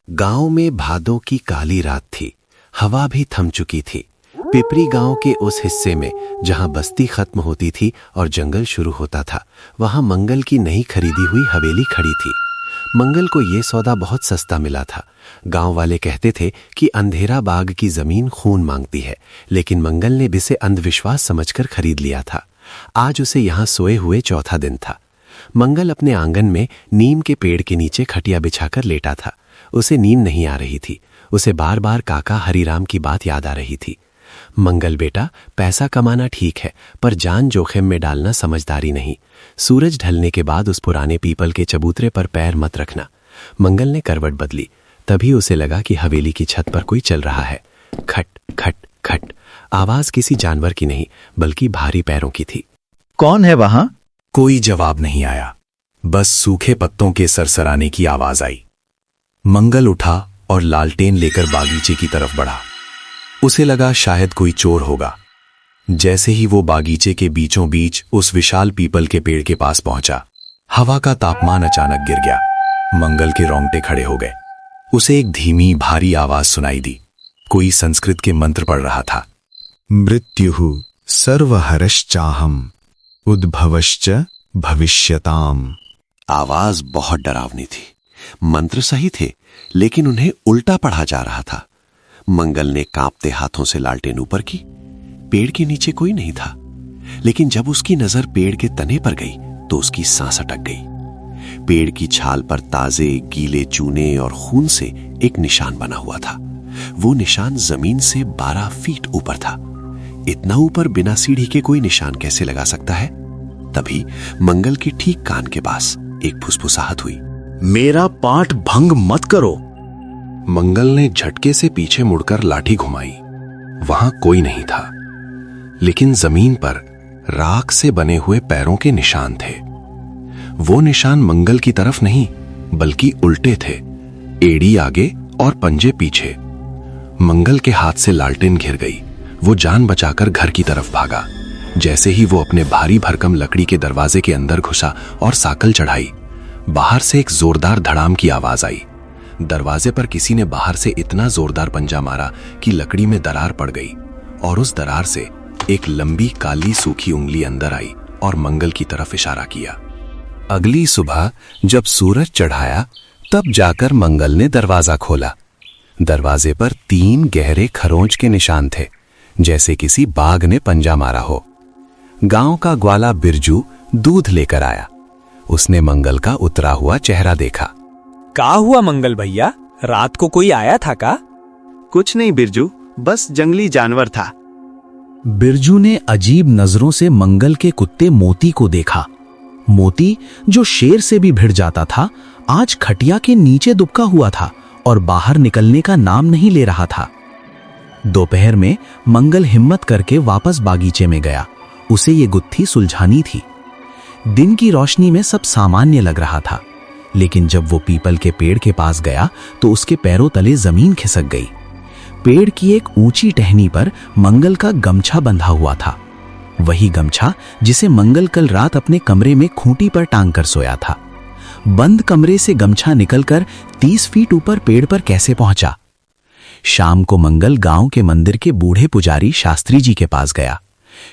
गांव में भादों की काली रात थी। हवा भी थम चुकी थी। पिपरी गांव के उस हिस्से में जहां बस्ती खत्म होती थी और जंगल शुरू होता था, वहां मंगल की नई खरीदी हुई हवेली खड़ी थी। मंगल को ये सौदा बहुत सस्ता मिला था। गांव वाले कहते थे कि अंधेरा बाग की जमीन खून मांगती है, लेकिन मंगल ने इसे अंधविश्वास समझकर खरीद लिया था। आज उसे यहां सोए हुए चौथा दिन था। मंगल अपने आंगन में नीम के पेड़ के नीचे खटिया बिछाकर लेटा था। उसे नींद नहीं आ रही थी। उसे बार बार काका हरिराम की बात याद आ रही थी। मंगल बेटा, पैसा कमाना ठीक है, पर जान जोखिम में डालना समझदारी नहीं। सूरज ढलने के बाद उस पुराने पीपल के चबूतरे पर पैर मत रखना। मंगल ने करवट बदली। तभी उसे लगा कि हवेली की छत पर कोई चल रहा है। खट खट खट। आवाज किसी जानवर की नहीं, बल्कि भारी पैरों की थी। कौन है वहां? कोई जवाब नहीं आया, बस सूखे पत्तों के सरसराने की आवाज आई। मंगल उठा और लालटेन लेकर बागीचे की तरफ बढ़ा। उसे लगा शायद कोई चोर होगा। जैसे ही वो बागीचे के बीचों बीच उस विशाल पीपल के पेड़ के पास पहुंचा, हवा का तापमान अचानक गिर गया। मंगल के रोंगटे खड़े हो गए। उसे एक धीमी भारी आवाज सुनाई दी। कोई संस्कृत के मंत्र पढ़ रहा था। मृत्युः सर्वहरश्चाहम उद्भवश्च भविष्यताम। आवाज बहुत डरावनी थी। मंत्र सही थे, लेकिन उन्हें उल्टा पढ़ा जा रहा था। मंगल ने कांपते हाथों से लालटेन ऊपर की। पेड़ के नीचे कोई नहीं था, लेकिन जब उसकी नजर पेड़ के तने पर गई तो उसकी सांस अटक गई। पेड़ की छाल पर ताजे गीले चूने और खून से एक निशान बना हुआ था। वो निशान जमीन से 12 फीट ऊपर था। इतना ऊपर बिना सीढ़ी के कोई निशान कैसे लगा सकता है? तभी मंगल के ठीक कान के पास एक फुसफुसाहट हुई। मेरा पाठ भंग मत करो। मंगल ने झटके से पीछे मुड़कर लाठी घुमाई। वहां कोई नहीं था, लेकिन जमीन पर राख से बने हुए पैरों के निशान थे। वो निशान मंगल की तरफ नहीं, बल्कि उल्टे थे। एड़ी आगे और पंजे पीछे। मंगल के हाथ से लालटेन घिर गई। वो जान बचाकर घर की तरफ भागा। जैसे ही वो अपने भारी भरकम लकड़ी के दरवाजे के अंदर घुसा और साकल चढ़ाई, बाहर से एक जोरदार धड़ाम की आवाज आई। दरवाजे पर किसी ने बाहर से इतना जोरदार पंजा मारा कि लकड़ी में दरार पड़ गई, और उस दरार से एक लंबी काली सूखी उंगली अंदर आई और मंगल की तरफ इशारा किया। अगली सुबह जब सूरज चढ़ाया, तब जाकर मंगल ने दरवाजा खोला। दरवाजे पर 3 गहरे खरोंच के निशान थे, जैसे किसी बाघ ने पंजा मारा हो। गांव का ग्वाला बिरजू दूध लेकर आया। उसने मंगल का उतरा हुआ चेहरा देखा। का हुआ मंगल भैया, रात को कोई आया था का? कुछ नहीं बिरजू, बस जंगली जानवर था। बिरजू ने अजीब नजरों से मंगल के कुत्ते मोती को देखा। मोती, जो शेर से भी भिड़ जाता था, आज खटिया के नीचे दुबका हुआ था और बाहर निकलने का नाम नहीं ले रहा था। दोपहर में मंगल हिम्मत करके वापस बागीचे में गया। उसे ये गुत्थी सुलझानी थी। दिन की रोशनी में सब सामान्य लग रहा था, लेकिन जब वो पीपल के पेड़ के पास गया तो उसके पैरों तले जमीन खिसक गई। पेड़ की एक ऊंची टहनी पर मंगल का गमछा बंधा हुआ था। वही गमछा जिसे मंगल कल रात अपने कमरे में खूंटी पर टांग कर सोया था। बंद कमरे से गमछा निकलकर 30 फीट ऊपर पेड़ पर कैसे पहुंचा? शाम को मंगल गांव के मंदिर के बूढ़े पुजारी शास्त्री जी के पास गया।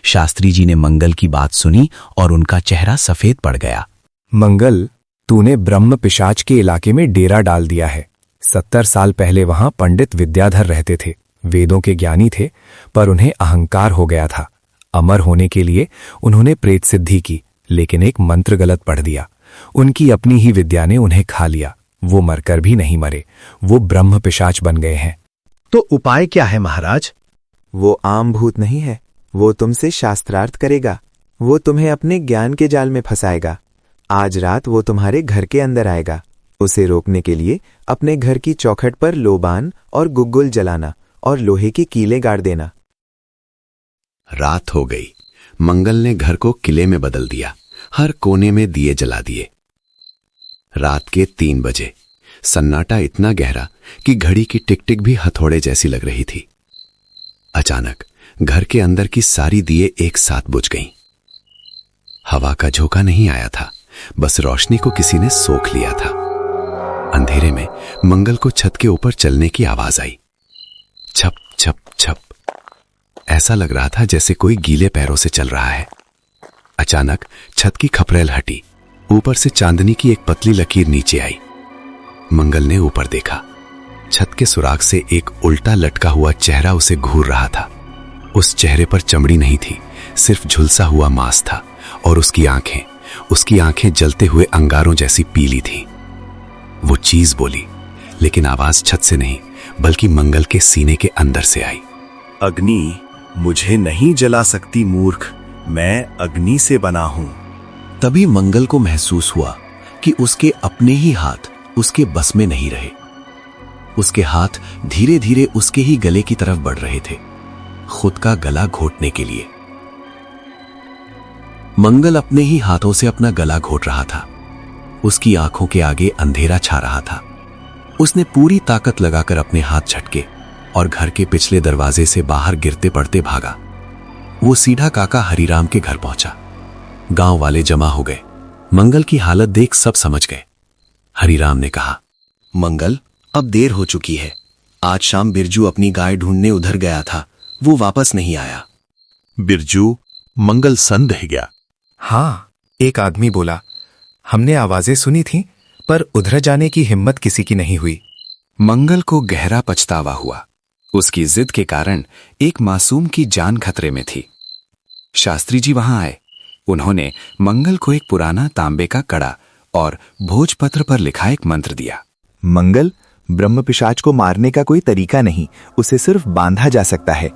शास्त्री जी ने मंगल की बात सुनी और उनका चेहरा सफेद पड़ गया। मंगल, तूने ब्रह्म पिशाच के इलाके में डेरा डाल दिया है। 70 साल पहले वहां पंडित विद्याधर रहते थे। वेदों के ज्ञानी थे, पर उन्हें अहंकार हो गया था। अमर होने के लिए उन्होंने प्रेत सिद्धि की, लेकिन एक मंत्र गलत पढ़ दिया। उनकी अपनी ही विद्या ने उन्हें खा लिया। वो मरकर भी नहीं मरे, वो ब्रह्म पिशाच बन गए हैं। तो उपाय क्या है महाराज? वो आम भूत नहीं है। वो तुमसे शास्त्रार्थ करेगा। वो तुम्हें अपने ज्ञान के जाल में फंसाएगा। आज रात वो तुम्हारे घर के अंदर आएगा। उसे रोकने के लिए अपने घर की चौखट पर लोबान और गुग्गुल जलाना और लोहे के कीले गाड़ देना। रात हो गई। मंगल ने घर को किले में बदल दिया। हर कोने में दिए जला दिए। रात के 3 बजे। सन्नाटा इतना गहरा कि घड़ी की टिक टिक भी हथौड़े जैसी लग रही थी। अचानक घर के अंदर की सारी दिए एक साथ बुझ गईं। हवा का झोंका नहीं आया था, बस रोशनी को किसी ने सोख लिया था। अंधेरे में मंगल को छत के ऊपर चलने की आवाज आई। छप छप छप। ऐसा लग रहा था जैसे कोई गीले पैरों से चल रहा है। अचानक छत की खपरेल हटी। ऊपर से चांदनी की एक पतली लकीर नीचे आई। मंगल ने ऊपर देखा। छत के सुराख से एक उल्टा लटका हुआ चेहरा उसे घूर रहा था। उस चेहरे पर चमड़ी नहीं थी, सिर्फ झुलसा हुआ मांस था, और उसकी आंखें जलते हुए अंगारों जैसी पीली थी। वो चीज बोली, लेकिन आवाज छत से नहीं बल्कि मंगल के सीने के अंदर से आई। अग्नि मुझे नहीं जला सकती मूर्ख, मैं अग्नि से बना हूं। तभी मंगल को महसूस हुआ कि उसके अपने ही हाथ उसके बस में नहीं रहे। उसके हाथ धीरे धीरे उसके ही गले की तरफ बढ़ रहे थे, खुद का गला घोटने के लिए। मंगल अपने ही हाथों से अपना गला घोट रहा था। उसकी आंखों के आगे अंधेरा छा रहा था। उसने पूरी ताकत लगाकर अपने हाथ झटके और घर के पिछले दरवाजे से बाहर गिरते पड़ते भागा। वो सीधा काका हरिराम के घर पहुंचा। गांव वाले जमा हो गए। मंगल की हालत देख सब समझ गए। हरिराम ने कहा, मंगल, अब देर हो चुकी है। आज शाम बिरजू अपनी गाय ढूंढने उधर गया था, वो वापस नहीं आया। बिरजू? मंगल संदेह गया। हाँ, एक आदमी बोला। हमने आवाजें सुनी थी, पर उधर जाने की हिम्मत किसी की नहीं हुई। मंगल को गहरा पछतावा हुआ। उसकी जिद के कारण एक मासूम की जान खतरे में थी। शास्त्री जी वहां आए। उन्होंने मंगल को एक पुराना तांबे का कड़ा और भोजपत्र पर लिखा एक मंत्र दिया। मंगल, ब्रह्म पिशाच को मारने का कोई तरीका नहीं, उसे सिर्फ बांधा जा सकता है।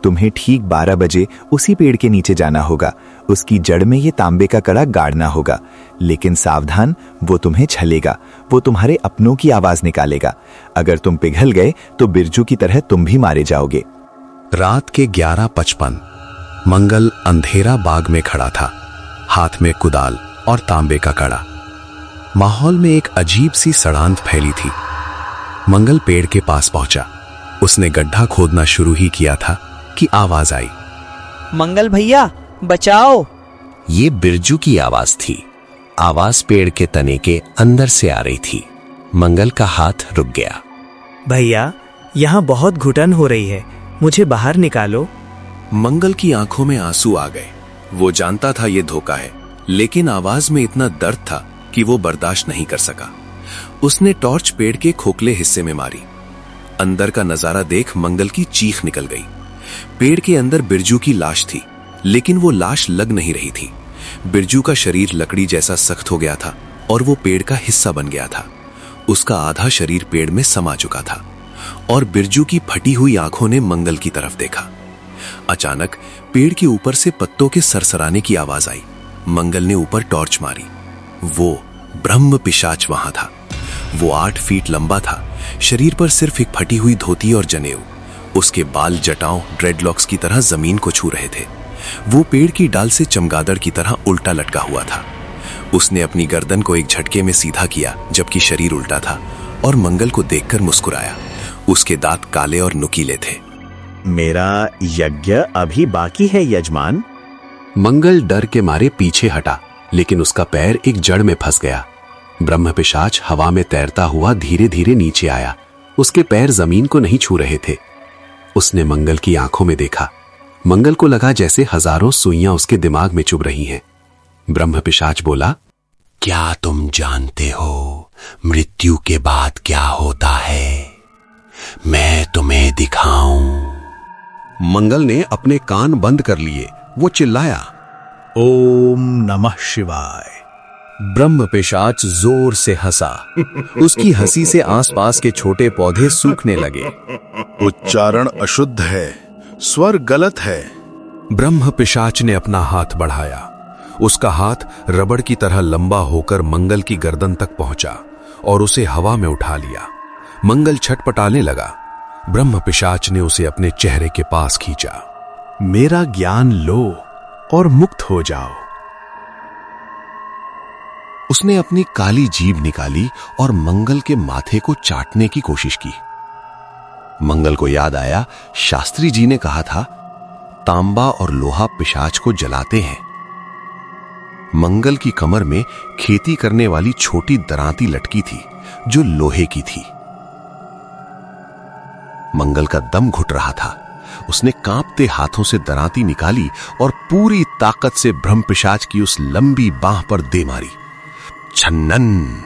तुम्हें ठीक 12 बजे उसी पेड़ के नीचे जाना होगा। उसकी जड़ में ये तांबे का कड़ा गाड़ना होगा। लेकिन सावधान, वो तुम्हें छलेगा। वो तुम्हारे अपनों की आवाज निकालेगा। अगर तुम पिघल गए तो बिरजू की तरह तुम भी मारे जाओगे। रात के 11:55 मंगल अंधेरा बाग में खड़ा था, हाथ में कुदाल और तांबे का कड़ा। माहौल में एक अजीब सी सड़ांत फैली थी। मंगल पेड़ के पास पहुंचा। उसने गड्ढा खोदना शुरू ही किया था कि आवाज आई, मंगल भैया बचाओ। ये बिरजू की आवाज थी। आवाज पेड़ के तने के अंदर से आ रही थी। मंगल का हाथ रुक गया। भैया, यहाँ बहुत घुटन हो रही है, मुझे बाहर निकालो। मंगल की आंखों में आंसू आ गए। वो जानता था ये धोखा है, लेकिन आवाज में इतना दर्द था कि वो बर्दाश्त नहीं कर सका। उसने टॉर्च पेड़ के खोखले हिस्से में मारी। अंदर का नजारा देख मंगल की चीख निकल गई। पेड़ के अंदर बिरजू की लाश थी, लेकिन वो लाश लग नहीं रही थी। बिरजू का शरीर लकड़ी जैसा सख्त हो गया था और वो पेड़ का हिस्सा बन गया था। उसका आधा शरीर पेड़ में समा चुका था और बिरजू की फटी हुई आंखों ने मंगल की तरफ देखा। अचानक पेड़ के ऊपर से पत्तों के सरसराने की आवाज आई। मंगल ने ऊपर टॉर्च मारी। वो ब्रह्म पिशाच वहां था। वो 8 फीट लंबा था, शरीर पर सिर्फ एक फटी हुई धोती और जनेऊ। उसके बाल जटाओं ड्रेडलॉक्स की तरह जमीन को छू रहे थे। वो पेड़ की डाल से चमगादड़ की तरह उल्टा लटका हुआ था। उसने अपनी गर्दन को एक झटके में सीधा किया, जबकि शरीर उल्टा था, और मंगल को देखकर मुस्कुराया। उसके दांत काले और नुकीले थे। मेरा यज्ञ अभी बाकी है यजमान। मंगल डर के मारे पीछे हटा, लेकिन उसका पैर एक जड़ में फंस गया। ब्रह्म पिशाच हवा में तैरता हुआ धीरे धीरे नीचे आया। उसके पैर जमीन को नहीं छू रहे थे। उसने मंगल की आंखों में देखा। मंगल को लगा जैसे हजारों सुइयां उसके दिमाग में चुभ रही हैं। ब्रह्म पिशाच बोला, क्या तुम जानते हो मृत्यु के बाद क्या होता है? मैं तुम्हें दिखाऊं। मंगल ने अपने कान बंद कर लिए। वो चिल्लाया, ओम नमः शिवाय। ब्रह्म पिशाच जोर से हंसा। उसकी हंसी से आसपास के छोटे पौधे सूखने लगे। उच्चारण अशुद्ध है, स्वर गलत है। ब्रह्म पिशाच ने अपना हाथ बढ़ाया। उसका हाथ रबड़ की तरह लंबा होकर मंगल की गर्दन तक पहुंचा और उसे हवा में उठा लिया। मंगल छटपटाने लगा। ब्रह्म पिशाच ने उसे अपने चेहरे के पास खींचा। मेरा ज्ञान लो और मुक्त हो जाओ। उसने अपनी काली जीभ निकाली और मंगल के माथे को चाटने की कोशिश की। मंगल को याद आया, शास्त्री जी ने कहा था, तांबा और लोहा पिशाच को जलाते हैं। मंगल की कमर में खेती करने वाली छोटी दरांती लटकी थी, जो लोहे की थी। मंगल का दम घुट रहा था। उसने कांपते हाथों से दरांती निकाली और पूरी ताकत से ब्रह्म पिशाच की उस लंबी बांह पर दे मारी। छन्नन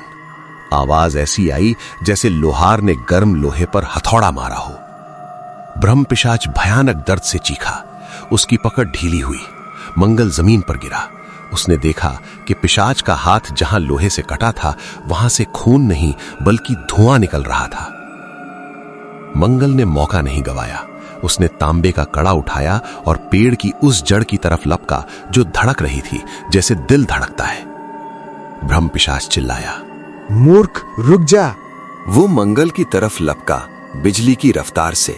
आवाज ऐसी आई जैसे लोहार ने गर्म लोहे पर हथौड़ा मारा हो। ब्रह्म पिशाच भयानक दर्द से चीखा। उसकी पकड़ ढीली हुई। मंगल जमीन पर गिरा। उसने देखा कि पिशाच का हाथ जहां लोहे से कटा था वहां से खून नहीं बल्कि धुआं निकल रहा था। मंगल ने मौका नहीं गवाया। उसने तांबे का कड़ा उठाया और पेड़ की उस जड़ की तरफ लपका जो धड़क रही थी जैसे दिल धड़कता है। ब्रह्म पिशाच चिल्लाया, मूर्ख, रुक जा। वो मंगल की तरफ लपका बिजली की रफ्तार से,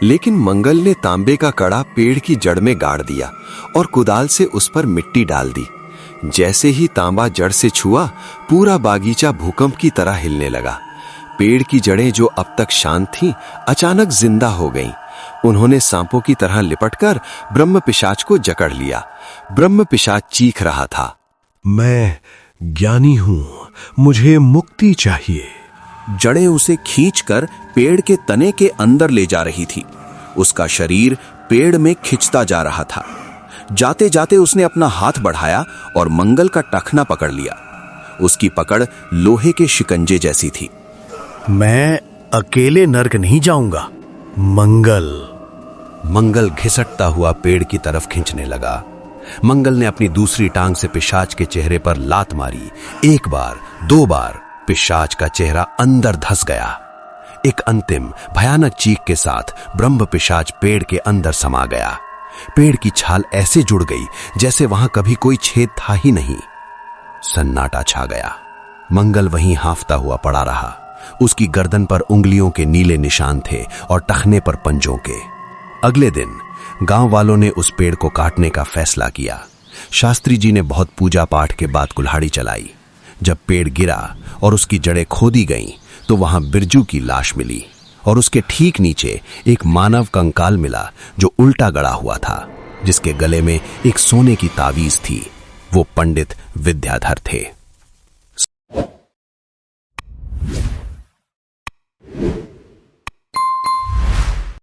लेकिन मंगल ने तांबे का कड़ा पेड़ की जड़ में गाड़ दिया और कुदाल से उस पर मिट्टी डाल दी। जैसे ही तांबा जड़ से छुआ, पूरा बागीचा भूकंप की तरह हिलने लगा। पेड़ की जड़ें जो अब तक शांत थीं, अचानक जिंदा हो गईं। उन्होंने सांपों की तरह लिपटकर ब्रह्म पिशाच को जकड़ लिया। ब्रह्म पिशाच चीख रहा था, मैं ज्ञानी हूं, मुझे मुक्ति चाहिए। जड़ें उसे खींचकर पेड़ के तने के अंदर ले जा रही थी। उसका शरीर पेड़ में खिंचता जा रहा था। जाते जाते उसने अपना हाथ बढ़ाया और मंगल का टखना पकड़ लिया। उसकी पकड़ लोहे के शिकंजे जैसी थी। मैं अकेले नर्क नहीं जाऊंगा। मंगल घिसटता हुआ पेड़ की तरफ खींचने लगा। मंगल ने अपनी दूसरी टांग से पिशाच के चेहरे पर लात मारी। एक बार, दो बार पिशाच का चेहरा अंदर धंस गया। एक अंतिम भयानक चीख के साथ ब्रह्म पिशाच पेड़ के अंदर समा गया। पेड़ की छाल ऐसे जुड़ गई जैसे वहां कभी कोई छेद था ही नहीं। सन्नाटा छा गया। मंगल वहीं हांफता हुआ पड़ा रहा। उसकी गर्दन पर उंगलियों के नीले निशान थे और टखने पर पंजों के। अगले दिन गांव वालों ने उस पेड़ को काटने का फैसला किया। शास्त्री जी ने बहुत पूजा पाठ के बाद कुल्हाड़ी चलाई। जब पेड़ गिरा और उसकी जड़ें खोदी गईं, तो वहां बिरजू की लाश मिली और उसके ठीक नीचे एक मानव कंकाल मिला जो उल्टा गड़ा हुआ था, जिसके गले में एक सोने की तावीज थी। वो पंडित विद्याधर थे।